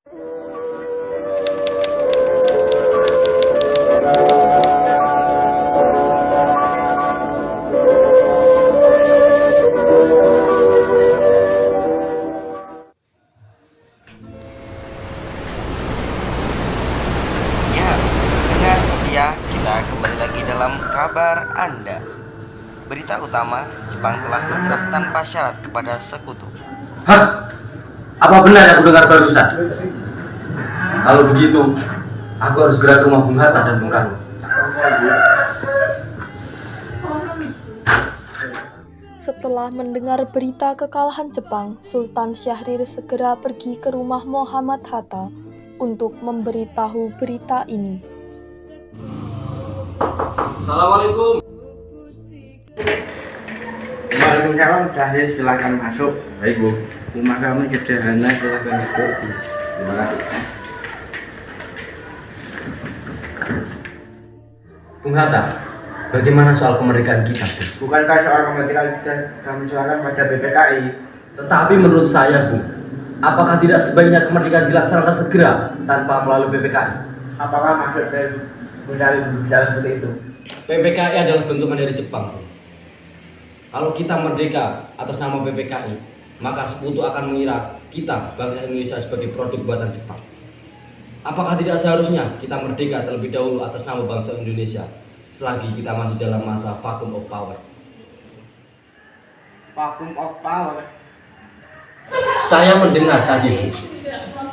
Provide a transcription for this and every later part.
Ya, pendengar setia, kita kembali lagi dalam kabar Anda. Berita utama, Jepang telah bergerak tanpa syarat kepada sekutu. Hah? Apa benar aku dengar barusan? Kalau begitu, aku harus segera ke rumah Bung Hatta dan Bung Karno. Setelah mendengar berita kekalahan Jepang, Sultan Syahrir segera pergi ke rumah Muhammad Hatta untuk memberitahu berita ini. Assalamualaikum. Waalaikumsalam, Syahrir, silakan masuk. Baik, Bu. Rumah kami sederhana, silakan duduk. Terima kasih. Bung Hatta, bagaimana soal kemerdekaan kita, Bu? Bukankah soal kemerdekaan kami serahkan pada BPKI? Tetapi menurut saya, Bu, apakah tidak sebaiknya kemerdekaan dilaksanakan segera tanpa melalui PPKI? Apakah maksud dari bicara seperti itu? PPKI adalah bentukan dari Jepang, Bu. Kalau kita merdeka atas nama PPKI, maka sekutu akan mengira kita, bangsa Indonesia, sebagai produk buatan Jepang. Apakah tidak seharusnya kita merdeka terlebih dahulu atas nama bangsa Indonesia, selagi kita masih dalam masa vacuum of power? Vacuum of power. Saya mendengar tadi, Bu,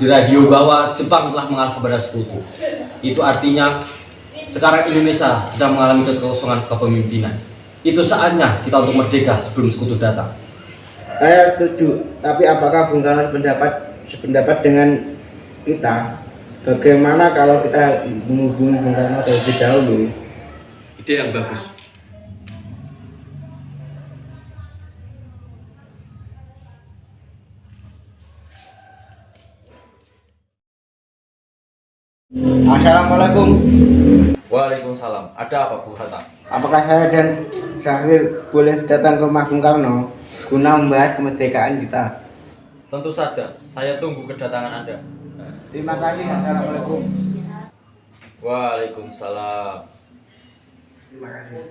di radio bahwa Jepang telah mengalah kepada sekutu. Itu artinya sekarang Indonesia sedang mengalami kekosongan kepemimpinan. Itu saatnya kita untuk merdeka sebelum sekutu datang. Saya setuju, tapi apakah Bung Karno sependapat dengan kita? Bagaimana kalau kita menghubungi Bung Karno terlebih dahulu? Ide yang bagus. Assalamualaikum. Waalaikumsalam. Ada apa, Bu Hatta? Apakah saya dan Syahrir boleh datang ke rumah Bung Karno guna membahas kemerdekaan kita? Tentu saja. Saya tunggu kedatangan Anda. Terima kasih. Assalamualaikum. Waalaikumsalam. Terima kasih.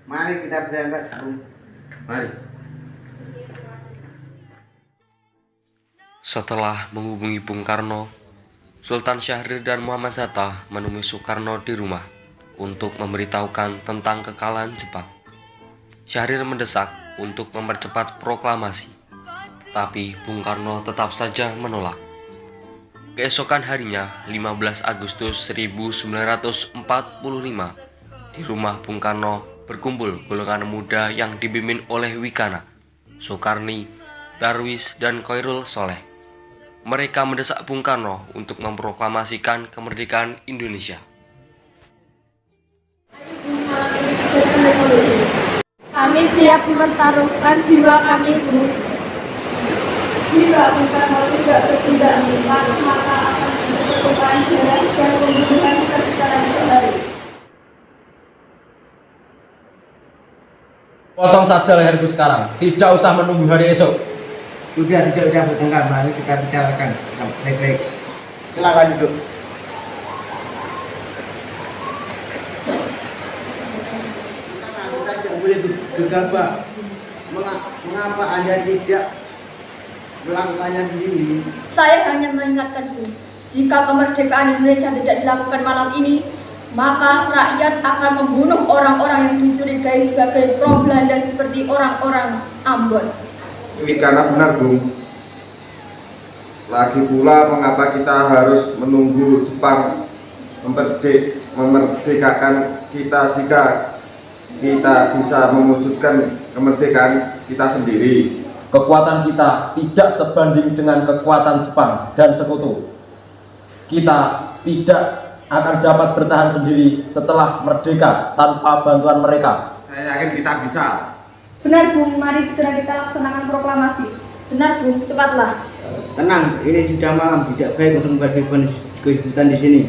Mari kita berangkat, Bung. Mari. Setelah menghubungi Bung Karno, Sultan Syahrir dan Muhammad Hatta menemui Soekarno di rumah untuk memberitahukan tentang kekalahan Jepang. Syahrir mendesak untuk mempercepat proklamasi, tetapi Bung Karno tetap saja menolak. Keesokan harinya, 15 Agustus 1945, di rumah Bung Karno berkumpul golongan muda yang dipimpin oleh Wikana, Soekarni, Darwis, dan Khairul Soleh. Mereka mendesak Bung Karno untuk memproklamasikan kemerdekaan Indonesia. Kami siap mempertaruhkan jiwa kami, Bu. Jika Bung Karno tidak bertindak tepat, maka akan terjadi darah dan pembunuhan secara sehari. Potong saja leherku sekarang. Tidak usah menunggu hari esok. Sudah bertengkar, mari kita bicarakan baik-baik. Silakan duduk. Kita tidak boleh gegabah. Mengapa Anda tidak melakukannya sendiri? Saya hanya mengingatkan, Bu, jika kemerdekaan Indonesia tidak dilakukan malam ini, maka rakyat akan membunuh orang-orang yang dicurigai sebagai pro Belanda seperti orang-orang Ambon. Karena benar, Bung. Lagi pula, mengapa kita harus menunggu Jepang memerdekakan kita jika kita bisa mewujudkan kemerdekaan kita sendiri? Kekuatan kita tidak sebanding dengan kekuatan Jepang dan sekutu. Kita tidak akan dapat bertahan sendiri setelah merdeka tanpa bantuan mereka. Saya yakin kita bisa. Benar, Bung, mari segera kita laksanakan proklamasi. Benar, Bung, cepatlah. Tenang, ini sudah malam, tidak baik untuk membagi keributan di sini.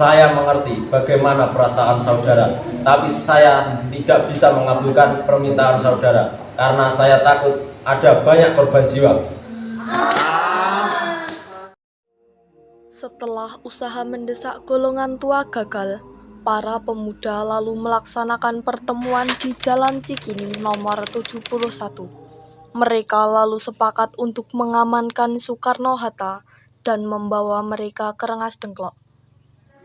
Saya mengerti bagaimana perasaan saudara, tapi saya tidak bisa mengabulkan permintaan saudara karena saya takut ada banyak korban jiwa. Setelah usaha mendesak golongan tua gagal, para pemuda lalu melaksanakan pertemuan di Jalan Cikini nomor 71. Mereka lalu sepakat untuk mengamankan Soekarno-Hatta dan membawa mereka ke Rengas Dengklok.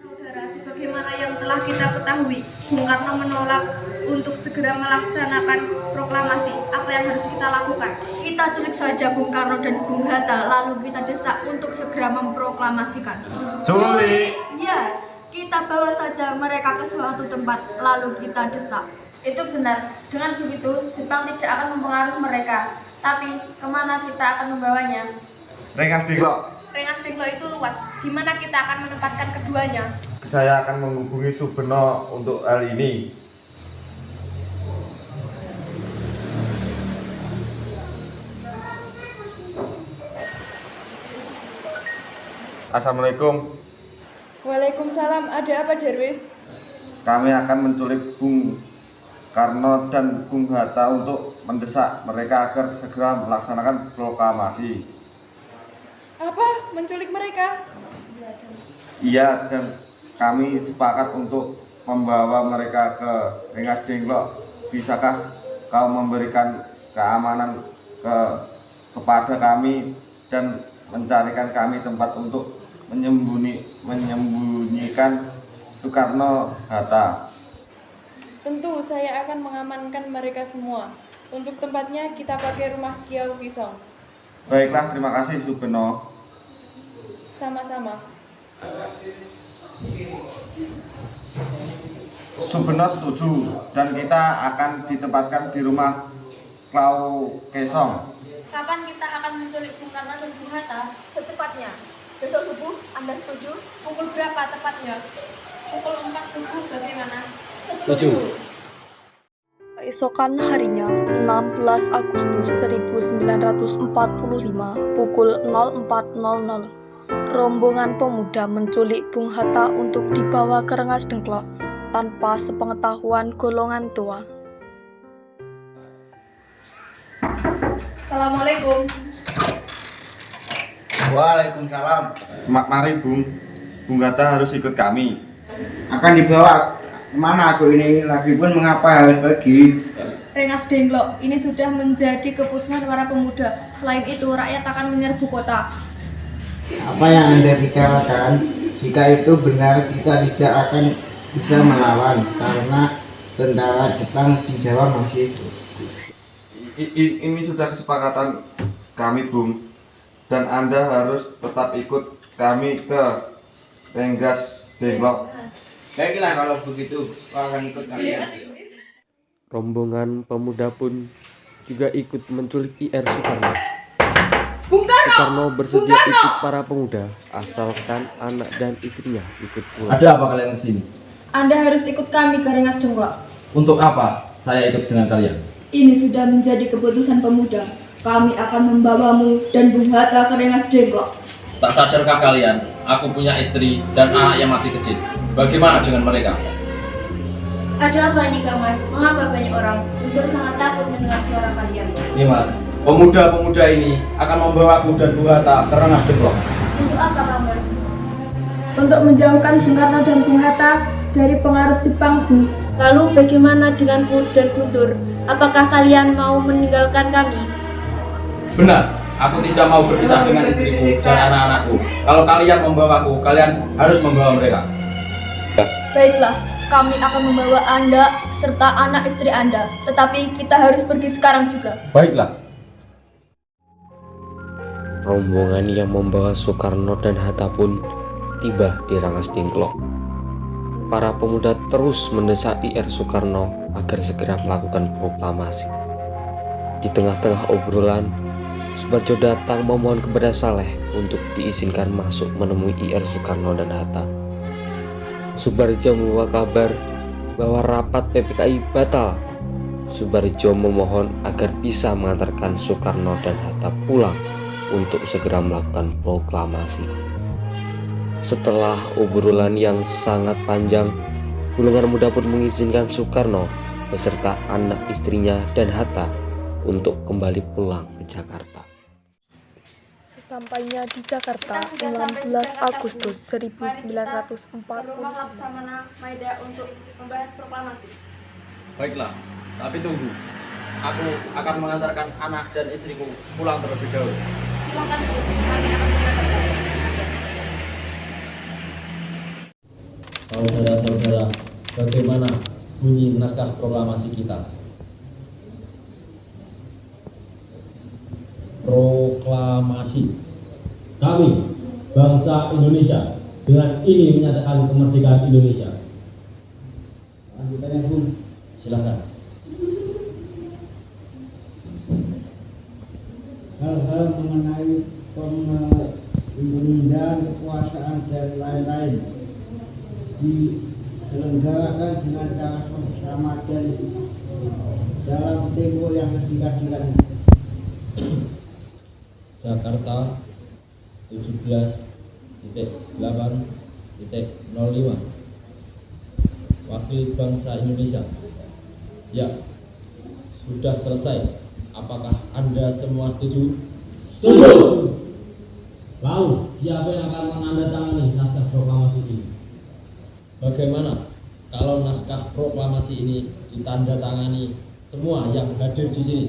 Saudara, sebagaimana yang telah kita ketahui, Bung Karno menolak untuk segera melaksanakan proklamasi. Apa yang harus kita lakukan? Kita culik saja Bung Karno dan Bung Hatta, lalu kita desak untuk segera memproklamasikan. Culik? Ya, kita bawa saja mereka ke suatu tempat, lalu kita desak. Itu benar. Dengan begitu, Jepang tidak akan mempengaruhi mereka. Tapi, kemana kita akan membawanya? Rengas Dengklok. Rengas Dengklok itu luas. Di mana kita akan menempatkan keduanya? Saya akan menghubungi Subeno untuk hal ini. Assalamualaikum. Waalaikumsalam, ada apa Darwis? Kami akan menculik Bung Karno dan Bung Hatta untuk mendesak mereka agar segera melaksanakan proklamasi. Apa? Menculik mereka? Iya, dan kami sepakat untuk membawa mereka ke Rengas Dengklok. Bisakah kau memberikan keamanan kepada kami dan mencarikan kami tempat untuk menyembunyikan Soekarno-Hatta? Tentu, saya akan mengamankan mereka semua. Untuk tempatnya kita pakai rumah Kiau Kisong. Baiklah, terima kasih Subeno. Sama-sama. Subeno setuju dan kita akan ditempatkan di rumah Kiau Kisong. Kapan kita akan menculik Bung Karno dan Bung Hatta? Secepatnya. Besok subuh, Anda setuju? Pukul berapa tepatnya? Pukul 4 subuh bagaimana? Setuju. Keesokan harinya, 16 Agustus 1945, pukul 04.00, rombongan pemuda menculik Bung Hatta untuk dibawa ke Rengas Dengklok tanpa sepengetahuan golongan tua. Assalamualaikum. Waalaikumsalam. Mari Bung Hatta harus ikut kami. Akan dibawa kemana aku ini? Lagi pun mengapa harus pergi? Rengas Dengklok, ini sudah menjadi keputusan para pemuda. Selain itu, rakyat akan menyerbu kota. Apa yang Anda bicarakan? Jika itu benar, kita tidak akan bisa melawan karena tentara Jepang di Jawa masih. Ini sudah kesepakatan kami, Bung. Dan Anda harus tetap ikut kami ke Rengas Dengklok. Baiklah kalau begitu, aku akan ikut kalian. Rombongan pemuda pun juga ikut menculik IR Soekarno. Bung Karno! Soekarno bersedia ikut para pemuda, asalkan anak dan istrinya ikut pulang. Ada apa kalian di sini? Anda harus ikut kami ke Rengas Dengklok. Untuk apa saya ikut dengan kalian? Ini sudah menjadi keputusan pemuda. Kami akan membawamu dan Bung Hatta ke Rengas Dengklok. Tak sadarkah kalian, aku punya istri dan anak yang masih kecil. Bagaimana dengan mereka? Ada apa ini Kang Mas? Mengapa banyak orang? Sudah sangat takut mendengar suara kalian. Nih Mas, pemuda-pemuda ini akan membawaku dan Bung Hatta ke Rengas Dengklok. Untuk apa Kang Mas? Untuk menjauhkan Bung Karno dan Bung Hatta dari pengaruh Jepang, Bu. Lalu bagaimana denganku dan Guntur? Apakah kalian mau meninggalkan kami? Benar, aku tidak mau berpisah dengan istriku dan anak-anakku. Kalau kalian membawaku, kalian harus membawa mereka. Baiklah, kami akan membawa Anda serta anak istri Anda. Tetapi kita harus pergi sekarang juga. Baiklah. Rombongan yang membawa Soekarno dan Hatta pun tiba di Rengas Dengklok. Para pemuda terus mendesak IR Soekarno agar segera melakukan proklamasi. Di tengah-tengah obrolan, Subarjo datang memohon kepada Saleh untuk diizinkan masuk menemui IR Soekarno dan Hatta. Subarjo membawa kabar bahwa rapat PPKI batal. Subarjo memohon agar bisa mengantarkan Soekarno dan Hatta pulang untuk segera melakukan proklamasi. Setelah obrolan yang sangat panjang, golongan muda pun mengizinkan Soekarno beserta anak istrinya dan Hatta untuk kembali pulang ke Jakarta. Sesampainya di Jakarta, 16 Agustus 1945. Laksamana Maeda untuk membahas proklamasi. Baiklah, tapi tunggu. Aku akan mengantarkan anak dan istriku pulang terlebih dahulu. Silakan Bu, kami akan mengantarkan. Saudara-saudara, bagaimana bunyi naskah proklamasi kita? Proklamasi. Kami, bangsa Indonesia, dengan ini menyatakan kemerdekaan Indonesia. Lanjutannya, Bung. Silakan. Hal-hal mengenai pemindahan kekuasaan dan lain-lain diselenggarakan dengan cara bersama dan dalam tempo yang singkat-singkat. Jakarta 17.8.05. Wakil bangsa Indonesia. Ya, sudah selesai. Apakah Anda semua setuju? Setuju. Lalu, siapa yang akan menandatangani naskah proklamasi ini? Bagaimana kalau naskah proklamasi ini ditandatangani semua yang hadir di sini?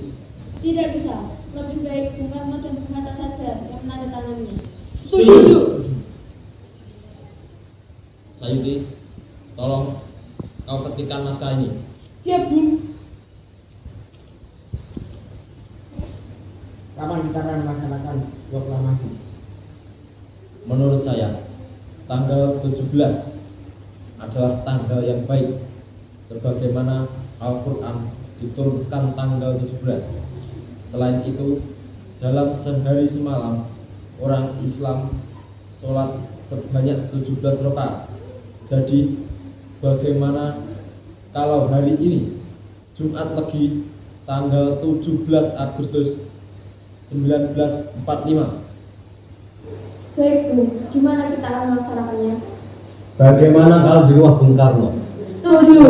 Tidak bisa. Lebih baik Bung Karno dan Bung Hatta saja yang menandatanganinya. Setuju. Sayuti, tolong kau ketikkan naskah ini. Siap, Bung. Kapan kita akan melaksanakan proklamasi? Menurut saya, tanggal 17 adalah tanggal yang baik, sebagaimana Al-Quran diturunkan tanggal 17. Selain itu, dalam sehari semalam, orang Islam sholat sebanyak 17 rakaat. Jadi, bagaimana kalau hari ini, Jumat Legi, tanggal 17 Agustus 1945? Baik, Bung. Gimana kita akan melaksanakannya? Bagaimana kalau di rumah Bung Karno? Setuju.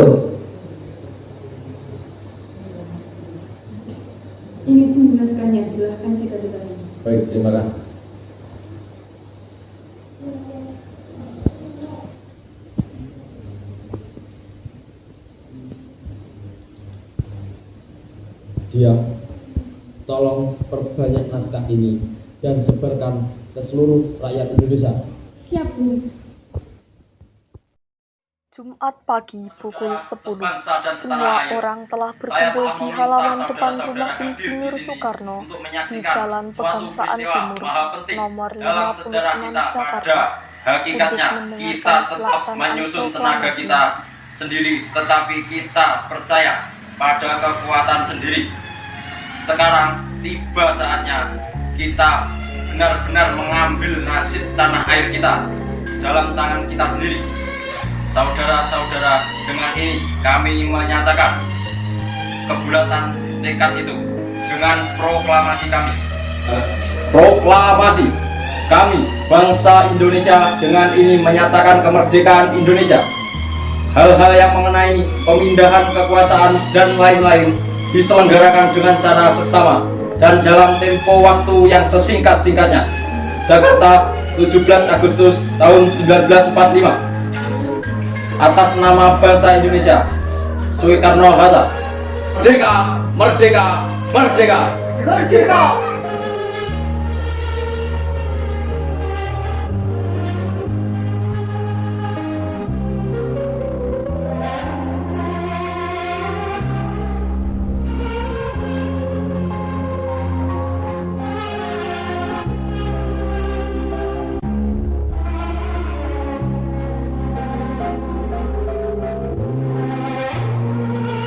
Ini Bung naskahnya, silahkan kita ditanya. Baik, terima kasih. Diam. Tolong perbanyak naskah ini dan sebarkan ke seluruh rakyat Indonesia. Siap, Bung. Jumat pagi pukul 10, semua orang telah berkumpul di halaman depan rumah Insinyur Soekarno di Jalan Pegangsaan Timur, nomor 56 Jakarta, Hakikatnya untuk kita mendengarkan tetap pelaksanaan menyusun tenaga proklamasi. kita sendiri, tetapi kita percaya pada kekuatan sendiri. Sekarang tiba saatnya kita benar-benar mengambil nasib tanah air kita dalam tangan kita sendiri. Saudara-saudara, dengan ini kami menyatakan kebulatan tekad itu dengan proklamasi kami. Proklamasi kami, bangsa Indonesia, dengan ini menyatakan kemerdekaan Indonesia. Hal-hal yang mengenai pemindahan kekuasaan dan lain-lain diselenggarakan dengan cara seksama dan dalam tempo waktu yang sesingkat-singkatnya. Jakarta, 17 Agustus tahun 1945. Atas nama bangsa Indonesia, Soekarno Hatta. Merdeka, merdeka, merdeka. Merdeka!